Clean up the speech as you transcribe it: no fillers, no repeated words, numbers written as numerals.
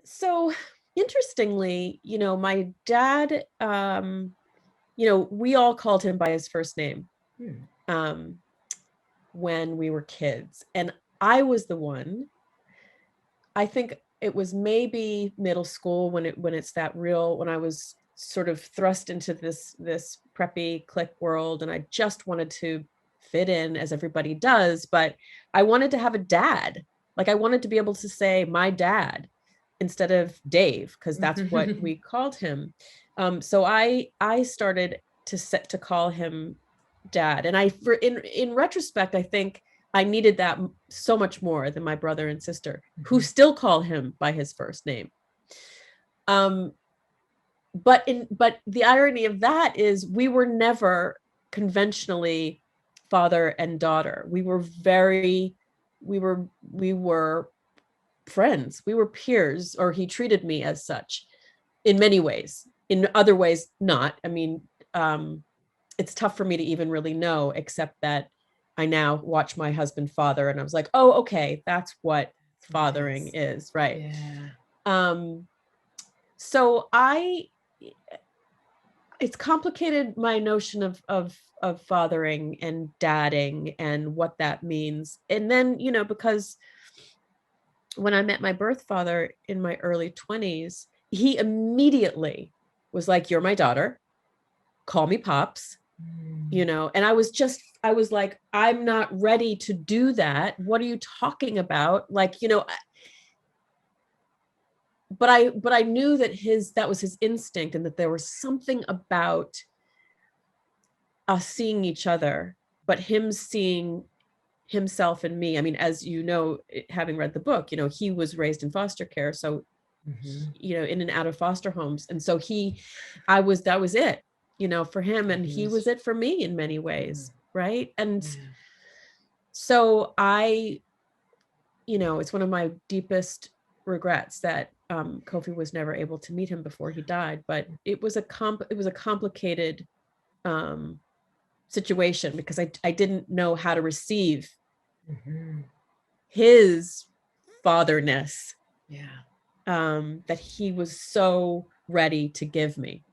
So interestingly, my dad, we all called him by his first name um, when we were kids. And I was the one, I think it was maybe middle school when I was sort of thrust into this preppy clique world, and I just wanted to fit in as everybody does, but I wanted to have a dad. Like I wanted to be able to say my dad instead of Dave, because that's what we called him. So I started to call him dad, and in retrospect, I think I needed that so much more than my brother and sister, who still call him by his first name. But the irony of that is we were never conventionally father and daughter. We were friends. We were peers, or he treated me as such in many ways. In other ways, not. I mean, it's tough for me to even really know, except that I now watch my husband father, and I was like, oh, okay, that's what fathering is, right? Yeah. So it's complicated, my notion of fathering and dadding and what that means. And then, because when I met my birth father in my early 20s, he immediately was like, you're my daughter, call me Pops. And I was like, I'm not ready to do that. What are you talking about? Like, but I knew that was his instinct, and that there was something about us seeing each other, but him seeing himself in me. I mean, as you know, having read the book, he was raised in foster care. So, in and out of foster homes. And so that was it, for him. And he was it for me in many ways. Right. And so it's one of my deepest regrets that Kofi was never able to meet him before he died. But it was a complicated situation, because I didn't know how to receive his fatherness, that he was so ready to give me.